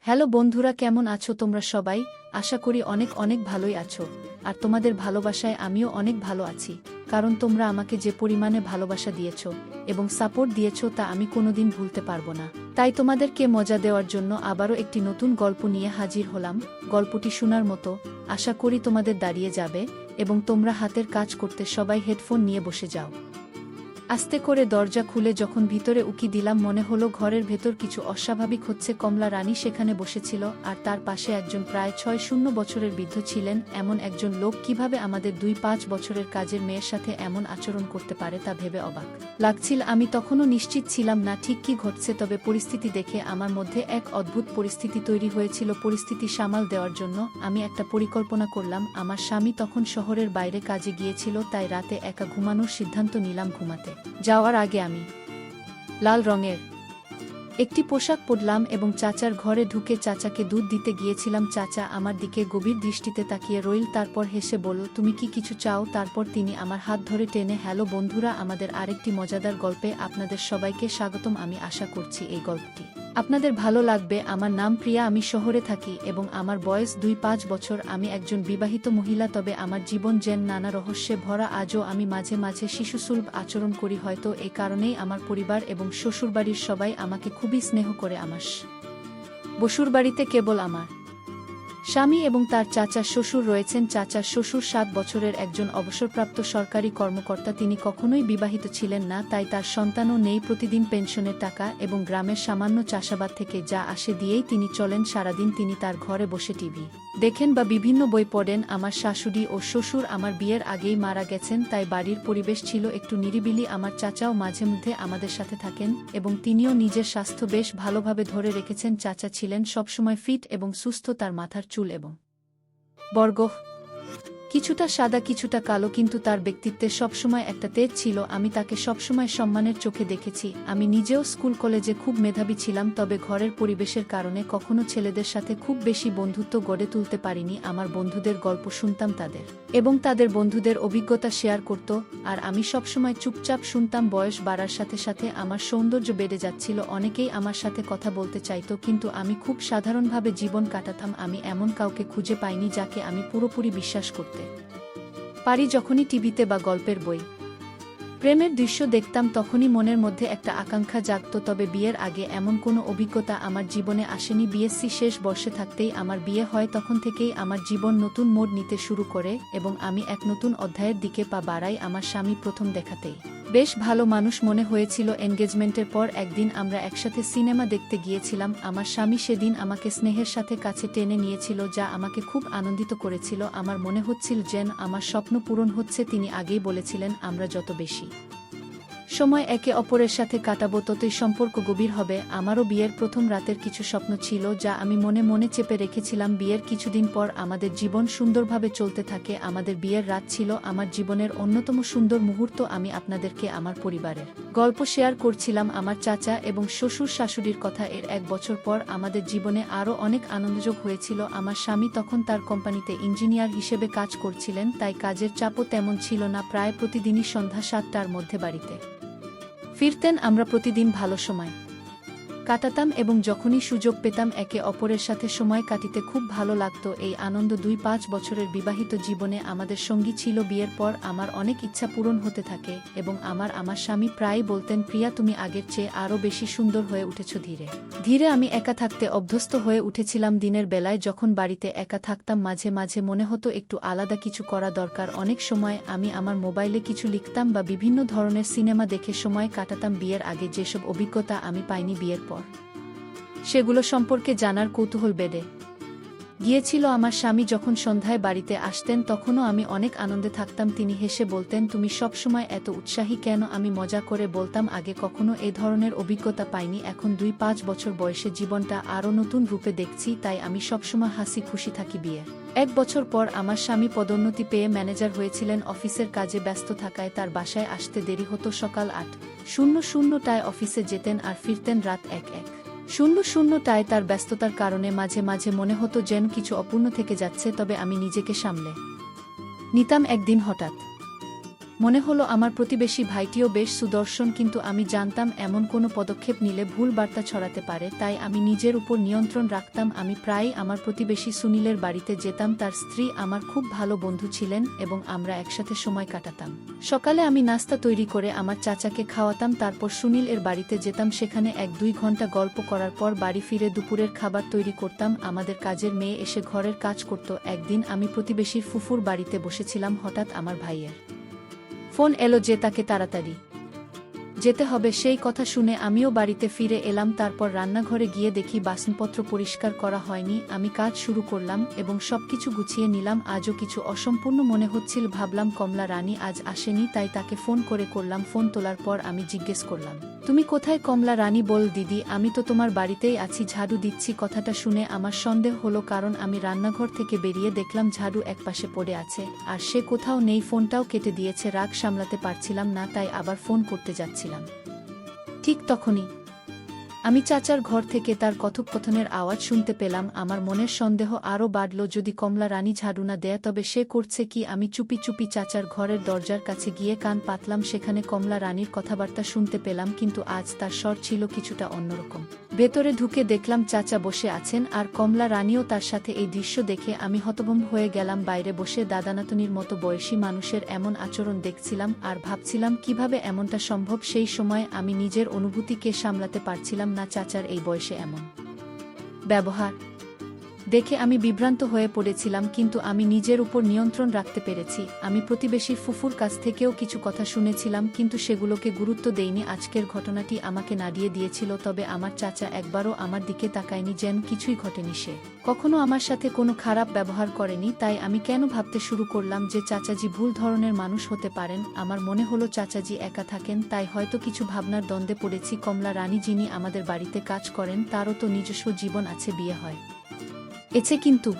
Hello বন্ধুরা, কেমন আছো তোমরা সবাই? আশা করি অনেক অনেক ভালোই আছো। আর তোমাদের ভালোবাসায় আমিও অনেক ভালো আছি, কারণ তোমরা আমাকে যে পরিমাণে ভালোবাসা দিয়েছো এবং সাপোর্ট দিয়েছো তা আমি কোনোদিন ভুলতে পারবো না। তাই তোমাদেরকে মজা দেওয়ার জন্য আবারও একটি নতুন গল্প নিয়ে হাজির হলাম। গল্পটি শোনার মতো, আশা করি তোমাদের দাঁড়িয়ে যাবে এবং তোমরা হাতের কাজ করতে সবাই হেডফোন নিয়ে বসে যাও। আস্তে করে দরজা খুলে যখন ভিতরে উকি দিলাম, মনে হলো ঘরের ভেতর কিছু অস্বাভাবিক হচ্ছে। কমলা রানী সেখানে বসেছিল, আর তার পাশে একজন প্রায় ৬-০ বছরের বৃদ্ধ ছিলেন। এমন একজন লোক কিভাবে আমাদের ২-৫ বছরের কাজের মেয়ের সাথে এমন আচরণ করতে পারে তা ভেবে অবাক লাগছিল। আমি তখনও নিশ্চিত ছিলাম না ঠিক কী ঘটছে, তবে পরিস্থিতি দেখে আমার মধ্যে এক অদ্ভুত পরিস্থিতি তৈরি হয়েছিল। পরিস্থিতি সামাল দেওয়ার জন্য আমি একটা পরিকল্পনা করলাম। আমার স্বামী তখন শহরের বাইরে কাজে গিয়েছিল, তাই রাতে একা ঘুমানোর সিদ্ধান্ত নিলাম। ঘুমাতে যাওয়ার আগে আমি লাল রঙের একটি পোশাক পরলাম এবং চাচার ঘরে ঢুকে চাচাকে দুধ দিতে গিয়েছিলাম। চাচা আমার দিকে গভীর দৃষ্টিতে তাকিয়ে রইল, তারপর হেসে বলল, তুমি কি কিছু চাও? তারপর তিনি আমার হাত ধরে টেনে, হ্যালো বন্ধুরা, আমাদের আরেকটি মজাদার গল্পে আপনাদের সবাইকে স্বাগতম। আমি আশা করছি এই গল্পটি আপনাদের ভালো লাগবে। আমার নাম প্রিয়া, আমি শহরে থাকি এবং আমার বয়স ২-৫ বছর। আমি একজন বিবাহিত মহিলা, তবে আমার জীবন যেন নানা রহস্যে ভরা। আজও আমি মাঝে মাঝে শিশুসুলভ আচরণ করি, হয়তো এই কারণেই আমার পরিবার এবং শ্বশুরবাড়ির সবাই আমাকে খুবই স্নেহ করে। আমার শ্বশুরবাড়িতে কেবল আমার স্বামী এবং তার চাচা শ্বশুর রয়েছেন। চাচা শ্বশুর ৭ বছরের একজন অবসরপ্রাপ্ত সরকারি কর্মকর্তা। তিনি কখনোই বিবাহিত ছিলেন না, তাই তার সন্তানও নেই। প্রতিদিন পেনশনের টাকা এবং গ্রামের সামান্য চাষাবাদ থেকে যা আসে দিয়েই তিনি চলেন। সারাদিন তিনি তার ঘরে বসে টিভি দেখেন বা বিভিন্ন বই পড়েন। আমার শাশুড়ি ও শ্বশুর আমার বিয়ের আগেই মারা গেছেন, তাই বাড়ির পরিবেশ ছিল একটু নিরিবিলি। আমার চাচাও মাঝে মধ্যে আমাদের সাথে থাকেন এবং তিনিও নিজের স্বাস্থ্য বেশ ভালোভাবে ধরে রেখেছেন। চাচা ছিলেন সবসময় ফিট এবং সুস্থ। তার মাথার চুল এবং বর্গ কিছুটা সাদা কিছুটা কালো, কিন্তু তার ব্যক্তিত্বে সবসময় একটা তেজ ছিল। আমি তাকে সবসময় সম্মানের চোখে দেখেছি। আমি নিজেও স্কুল কলেজে খুব মেধাবী ছিলাম, তবে ঘরের পরিবেশের কারণে কখনো ছেলেদের সাথে খুব বেশি বন্ধুত্ব গড়ে তুলতে পারিনি। আমার বন্ধুদের গল্প শুনতাম তাদের এবং তাদের বন্ধুদের অভিজ্ঞতা শেয়ার করত, আর আমি সবসময় চুপচাপ শুনতাম। বয়স বাড়ার সাথে সাথে আমার সৌন্দর্য বেড়ে যাচ্ছিল। অনেকেই আমার সাথে কথা বলতে চাইত, কিন্তু আমি খুব সাধারণভাবে জীবন কাটাতাম। আমি এমন কাউকে খুঁজে পাইনি যাকে আমি পুরোপুরি বিশ্বাস করতে পারি। যখনই টিভিতে বা গল্পের বই প্রেমের দৃশ্য দেখতাম, তখনই মনের মধ্যে একটা আকাঙ্ক্ষা জাগত। তবে বিয়ের আগে এমন কোনো অভিজ্ঞতা আমার জীবনে আসেনি। বিএসসি শেষ বর্ষে থাকতেই আমার বিয়ে হয়। তখন থেকেই আমার জীবন নতুন মোড় নিতে শুরু করে এবং আমি এক নতুন অধ্যায়ের দিকে পা বাড়াই। আমার স্বামী প্রথম দেখাতেই বেশ ভালো মানুষ মনে হয়েছিল। এনগেজমেন্টের পর একদিন আমরা একসাথে সিনেমা দেখতে গিয়েছিলাম। আমার স্বামী সেদিন আমাকে স্নেহের সাথে কাছে টেনে নিয়েছিল, যা আমাকে খুব আনন্দিত করেছিল। আমার মনে হচ্ছিল যেন আমার স্বপ্ন পূরণ হচ্ছে। তিনি আগেই বলেছিলেন, আমরা যত বেশি সময় একে অপরের সাথে কাটাবো ততই সম্পর্ক গভীর হবে। আমারও বিয়ের প্রথম রাতের কিছু স্বপ্ন ছিল, যা আমি মনে মনে চেপে রেখেছিলাম। বিয়ের কিছুদিন পর আমাদের জীবন সুন্দরভাবে চলতে থাকে। আমাদের বিয়ের রাত ছিল আমার জীবনের অন্যতম সুন্দর মুহূর্ত। আমি আপনাদেরকে আমার পরিবারের গল্প শেয়ার করছিলাম, আমার চাচা এবং শ্বশুর শাশুড়ির কথা। এর ১ বছর পর আমাদের জীবনে আরও অনেক আনন্দযোগ হয়েছিল। আমার স্বামী তখন তার কোম্পানিতে ইঞ্জিনিয়ার হিসেবে কাজ করছিলেন, তাই কাজের চাপও তেমন ছিল না। প্রায় প্রতিদিনই সন্ধ্যা ৭টার মধ্যে বাড়িতে ফিরতেন। আমরা প্রতিদিন ভালো সময় কাটাতাম এবং যখনই সুযোগ পেতাম একে অপরের সাথে সময় কাটিতে খুব ভালো লাগতো। এই আনন্দ ২-৫ বছরের বিবাহিত জীবনে আমাদের সঙ্গী ছিল। বিয়ের পর আমার অনেক ইচ্ছা পূরণ হতে থাকে এবং আমার স্বামী প্রায়ই বলতেন, প্রিয়া, তুমি আগের চেয়ে আরও বেশি সুন্দর হয়ে উঠেছ। ধীরে ধীরে আমি একা থাকতে অভ্যস্ত হয়ে উঠেছিলাম। দিনের বেলায় যখন বাড়িতে একা থাকতাম, মাঝে মাঝে মনে হতো একটু আলাদা কিছু করা দরকার। অনেক সময় আমি আমার মোবাইলে কিছু লিখতাম বা বিভিন্ন ধরনের সিনেমা দেখে সময় কাটাতাম। বিয়ের আগে যেসব অভিজ্ঞতা আমি পাইনি, বিয়ের পর সেগুলো সম্পর্কে জানার কৌতূহল বেড়ে গিয়েছিল। আমার স্বামী যখন সন্ধ্যায় বাড়িতে আসতেন, তখনও আমি অনেক আনন্দে থাকতাম। তিনি হেসে বলতেন, তুমি সব সময় এত উৎসাহী কেন? আমি মজা করে বলতাম, আগে কখনো এ ধরনের অভিজ্ঞতা পাইনি। এখন ২-৫ বছর বয়সে জীবনটা আরও নতুন রূপে দেখছি, তাই আমি সবসময় হাসি খুশি থাকি। বিয়ের ১ বছর পর আমার স্বামী পদোন্নতি পেয়ে ম্যানেজার হয়েছিলেন। অফিসের কাজে ব্যস্ত থাকায় তার বাসায় আসতে দেরি হতো। সকাল ৮:০০টায় অফিসে যেতেন আর ফিরতেন রাত ১:০০টায়। তার ব্যস্ততার কারণে মাঝে মাঝে মনে হতো যেন কিছু অপূর্ণ থেকে যাচ্ছে, তবে আমি নিজেকে সামলে নিতাম। একদিন হঠাৎ মনে হলো আমার প্রতিবেশী ভাইটিও বেশ সুদর্শন, কিন্তু আমি জানতাম এমন কোনো পদক্ষেপ নিলে ভুল বার্তা ছড়াতে পারে, তাই আমি নিজের উপর নিয়ন্ত্রণ রাখতাম। আমি প্রায়ই আমার প্রতিবেশী সুনীলের বাড়িতে যেতাম। তার স্ত্রী আমার খুব ভালো বন্ধু ছিলেন এবং আমরা একসাথে সময় কাটাতাম। সকালে আমি নাস্তা তৈরি করে আমার চাচাকে খাওয়াতাম, তারপর সুনীল এর বাড়িতে যেতাম। সেখানে 1-2 ঘন্টা গল্প করার পর বাড়ি ফিরে দুপুরের খাবার তৈরি করতাম। আমাদের কাজের মেয়ে এসে ঘরের কাজ করত। একদিন আমি প্রতিবেশীর ফুফুর বাড়িতে বসেছিলাম, হঠাৎ আমার ভাইয়ের ফোন এলো যে তাকে তাড়াতাড়ি যেতে হবে। সেই কথা শুনে আমিও বাড়িতে ফিরে এলাম। তারপর রান্নাঘরে গিয়ে দেখি বাসনপত্র পরিষ্কার করা হয়নি। আমি কাজ শুরু করলাম এবং সবকিছু গুছিয়ে নিলাম। আজও কিছু অসম্পূর্ণ মনে হচ্ছিল। ভাবলাম কমলা রানী আজ আসেনি, তাই তাকে ফোন করলাম। ফোন তোলার পর আমি জিজ্ঞেস করলাম, তুমি কোথায়? কমলা রানী বল, দিদি আমি তো তোমার বাড়িতেই আছি, ঝাড়ু দিচ্ছি। কথাটা শুনে আমার সন্দেহ হলো, কারণ আমি রান্নাঘর থেকে বেরিয়ে দেখলাম ঝাড়ু একপাশে পড়ে আছে আর সে কোথাও নেই। ফোনটাও কেটে দিয়েছে। রাগ সামলাতে পারছিলাম না, তাই আবার ফোন করতে যাচ্ছিলাম। ঠিক তখনই আমি চাচার ঘর থেকে তার কথোপকথনের আওয়াজ শুনতে পেলাম। আমার মনের সন্দেহ আরও বাড়ল, যদি কমলা রানী ঝাড়ু না দেয় তবে সে করছে কি? আমি চুপি চুপি চাচার ঘরের দরজার কাছে গিয়ে কান পাতলাম। সেখানে কমলা রানীর কথাবার্তা শুনতে পেলাম, কিন্তু আজ তার স্বর ছিল কিছুটা অন্যরকম। ভেতরে ঢুকে দেখলাম চাচা বসে আছেন আর কমলা রানীও তার সাথে। এই দৃশ্য দেখে আমি হতভম্ব হয়ে গেলাম। বাইরে বসে দাদানাতনির মতো বয়সী মানুষের এমন আচরণ দেখছিলাম আর ভাবছিলাম কিভাবে এমনটা সম্ভব। সেই সময় আমি নিজের অনুভূতিকে সামলাতে পারছিলাম না। চাচার এই বয়সে এমন ব্যবহার দেখে আমি বিভ্রান্ত হয়ে পড়েছিলাম, কিন্তু আমি নিজের উপর নিয়ন্ত্রণ রাখতে পেরেছি। আমি প্রতিবেশীর ফুফুর কাছ থেকেও কিছু কথা শুনেছিলাম, কিন্তু সেগুলোকে গুরুত্ব দেইনি। আজকের ঘটনাটি আমাকে নাড়িয়ে দিয়েছিল, তবে আমার চাচা একবারও আমার দিকে তাকায়নি, যেন কিছুই ঘটেনি। সে কখনো আমার সাথে কোনো খারাপ ব্যবহার করেনি। তাই আমি কেন ভাবতে শুরু করলাম যে চাচাজি ভুল ধরনের মানুষ হতে পারেন। আমার মনে হলো চাচাজি একা থাকেন, তাই হয়তো কিছু ভাবনার দ্বন্দ্বে পড়েছি। কমলা রানী যিনি আমাদের বাড়িতে কাজ করেন, তারও তো নিজস্ব জীবন আছে, বিয়ে হয় এছে, কিন্তু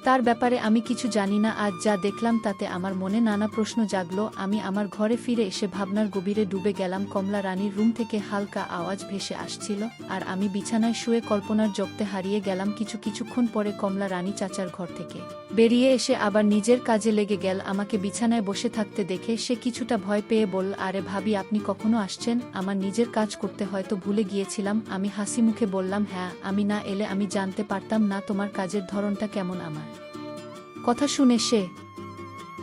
তার ব্যাপারে আমি কিছু জানি না। আজ যা দেখলাম তাতে আমার মনে নানা প্রশ্ন জাগলো। আমি আমার ঘরে ফিরে এসে ভাবনার গভীরে ডুবে গেলাম। কমলা রানীর রুম থেকে হালকা আওয়াজ ভেসে আসছিল আর আমি বিছানায় শুয়ে কল্পনার জগতে হারিয়ে গেলাম। কিছুক্ষণ পরে কমলা রানী চাচার ঘর থেকে বেরিয়ে এসে আবার নিজের কাজে লেগে গেল। আমাকে বিছানায় বসে থাকতে দেখে সে কিছুটা ভয় পেয়ে বলল, আরে ভাবি, আপনি কখনো আসছেন? আমার নিজের কাজ করতে হয়তো ভুলে গিয়েছিলাম। আমি হাসি মুখে বললাম, হ্যাঁ, আমি না এলে আমি জানতে পারতাম না তোমার কাজের ধরনটা কেমন। আমার কথা শুনে সে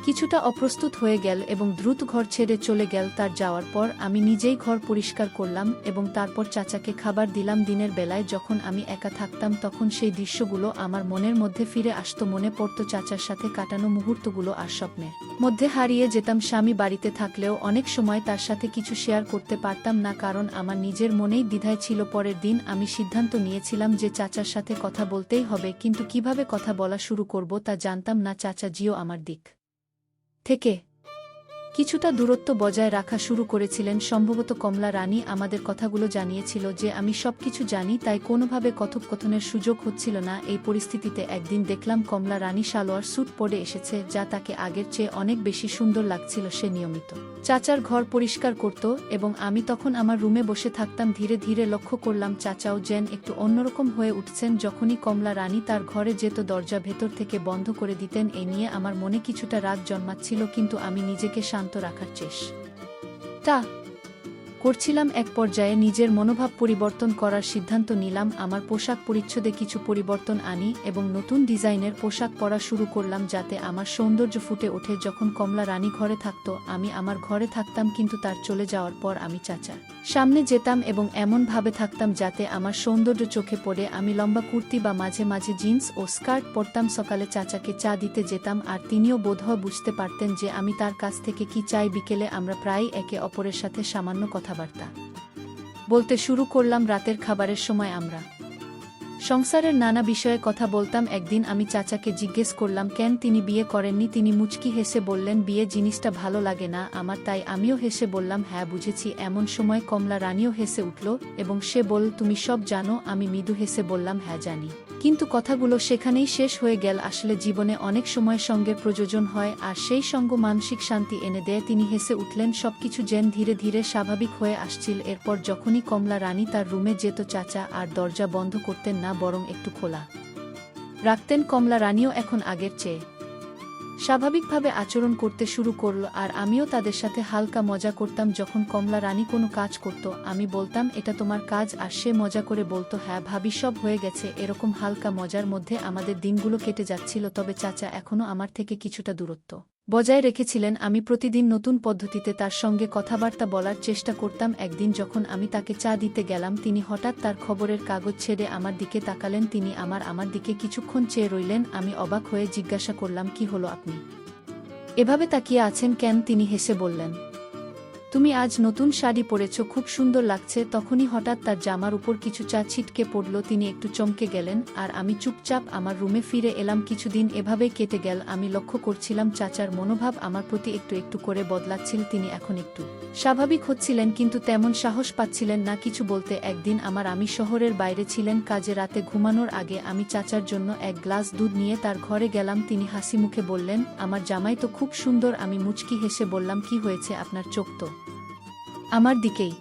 কিছুটা অপ্রস্তুত হয়ে গেল এবং দ্রুত ঘর ছেড়ে চলে গেল। তার যাওয়ার পর আমি নিজেই ঘর পরিষ্কার করলাম এবং তারপর চাচাকে খাবার দিলাম। দিনের বেলায় যখন আমি একা থাকতাম তখন সেই দৃশ্যগুলো আমার মনের মধ্যে ফিরে আসতো। মনে পড়তো চাচার সাথে কাটানো মুহূর্তগুলো আর স্বপ্নের মধ্যে হারিয়ে যেতাম। স্বামী বাড়িতে থাকলেও অনেক সময় তার সাথে কিছু শেয়ার করতে পারতাম না, কারণ আমার নিজের মনেই দ্বিধায় ছিল। পরের দিন আমি সিদ্ধান্ত নিয়েছিলাম যে চাচার সাথে কথা বলতেই হবে, কিন্তু কিভাবে কথা বলা শুরু করব তা জানতাম না। চাচাজিও আমার দিক থেকে কিছুটা দূরত্ব বজায় রাখা শুরু করেছিলেন। সম্ভবত কমলা রানী আমাদের কথাগুলো জানিয়েছিল যে আমি সবকিছু জানি, তাই কোনোভাবে কথোপকথনের সুযোগ হচ্ছিল না। এই পরিস্থিতিতে একদিন দেখলাম কমলা রানী সালোয়ার স্যুট পরে এসেছে, যা তাকে আগের চেয়ে অনেক বেশি সুন্দর লাগছিল। সে নিয়মিত চাচার ঘর পরিষ্কার করত এবং আমি তখন আমার রুমে বসে থাকতাম। ধীরে ধীরে লক্ষ্য করলাম চাচাও যেন একটু অন্যরকম হয়ে উঠছেন। যখনই কমলা রানী তার ঘরে যেত দরজা ভেতর থেকে বন্ধ করে দিতেন। এ নিয়ে আমার মনে কিছুটা রাগ জন্মাচ্ছিল, কিন্তু আমি নিজেকে শান্ত রাখার চেষ্টা করছিলাম। এক পর্যায়ে নিজের মনোভাব পরিবর্তন করার সিদ্ধান্ত নিলাম। আমার পোশাক পরিচ্ছদে কিছু পরিবর্তন আনি এবং নতুন ডিজাইনের পোশাক পরা শুরু করলাম, যাতে আমার সৌন্দর্য ফুটে ওঠে। যখন কমলা রানী ঘরে থাকত আমি আমার ঘরে থাকতাম, কিন্তু তার চলে যাওয়ার পর আমি চাচার সামনে যেতাম এবং এমনভাবে থাকতাম যাতে আমার সৌন্দর্য চোখে পড়ে। আমি লম্বা কুর্তি বা মাঝে মাঝে জিন্স ও স্কার্ট পরতাম। সকালে চাচাকে চা দিতে যেতাম আর তিনিও বোধহয় বুঝতে পারতেন যে আমি তার কাছ থেকে কি চাই। বিকেলে আমরা প্রায়ই একে অপরের সাথে সামান্য কথাবার্তা বলতে শুরু করলাম। রাতের খাবারের সময় আমরা সংসারের নানা বিষয়ে কথা বলতাম। একদিন আমি চাচাকে জিজ্ঞেস করলাম কেন তিনি বিয়ে করেননি। তিনি মুচকি হেসে বললেন, বিয়ে জিনিসটা ভালো লাগে না আমার, তাই আমিও হেসে বললাম, হ্যাঁ বুঝেছি। এমন সময় কমলা রানীও হেসে উঠল এবং সে বলল, তুমি সব জানো? আমি মৃদু হেসে বললাম, হ্যাঁ জানি। কিন্তু কথাগুলো সেখানেই শেষ হয়ে গেল। আসলে জীবনে অনেক সময় সঙ্গের প্রয়োজন হয় আর সেই সঙ্গ মানসিক শান্তি এনে দেয়। তিনি হেসে উঠলেন। সবকিছু যেন ধীরে ধীরে স্বাভাবিক হয়ে আসছিল। এরপর যখনই কমলা রানী তার রুমে যেত চাচা আর দরজা বন্ধ করতেন না, বরং একটু খোলা রাখতেন। কমলা রানীও এখন আগের চেয়ে স্বাভাবিকভাবে আচরণ করতে শুরু করল আর আমিও তাদের সাথে হালকা মজা করতাম। যখন কমলা রানী কোনো কাজ করত আমি বলতাম এটা তোমার কাজ, আর সে মজা করে বলতো হ্যাঁ ভাবি সব হয়ে গেছে। এরকম হালকা মজার মধ্যে আমাদের দিনগুলো কেটে যাচ্ছিল। তবে চাচা এখনও আমার থেকে কিছুটা দূরত্ব বজায় রেখেছিলেন। আমি প্রতিদিন নতুন পদ্ধতিতে তার সঙ্গে কথাবার্তা বলার চেষ্টা করতাম। একদিন যখন আমি তাকে চা দিতে গেলাম তিনি হঠাৎ তার খবরের কাগজ ছেড়ে আমার দিকে তাকালেন। তিনি আমার দিকে কিছুক্ষণ চেয়ে রইলেন। আমি অবাক হয়ে জিজ্ঞাসা করলাম কি হলো, আপনি এভাবে তাকিয়ে আছেন কেন? তিনি হেসে বললেন তুমি আজ নতুন শাড়ি পরেছ, খুব সুন্দর লাগছে। তখনই হঠাৎ তার জামার উপর কিছু চা ছিটকে পড়ল। তিনি একটু চমকে গেলেন আর আমি চুপচাপ আমার রুমে ফিরে এলাম। কিছুদিন এভাবেই কেটে গেল। আমি লক্ষ্য করছিলাম চাচার মনোভাব আমার প্রতি একটু একটু করে বদলাচ্ছিল। তিনি এখন একটু স্বাভাবিক হচ্ছিলেন কিন্তু তেমন সাহস পাচ্ছিলেন না কিছু বলতে। একদিন আমি শহরের বাইরে ছিলেন কাজে। রাতে ঘুমানোর আগে আমি চাচার জন্য এক গ্লাস দুধ নিয়ে তার ঘরে গেলাম। তিনি হাসি মুখে বললেন আমার জামাই তো খুব সুন্দর। আমি মুচকি হেসে বললাম কি হয়েছে আপনার, চোখ তো আমার দিকেই।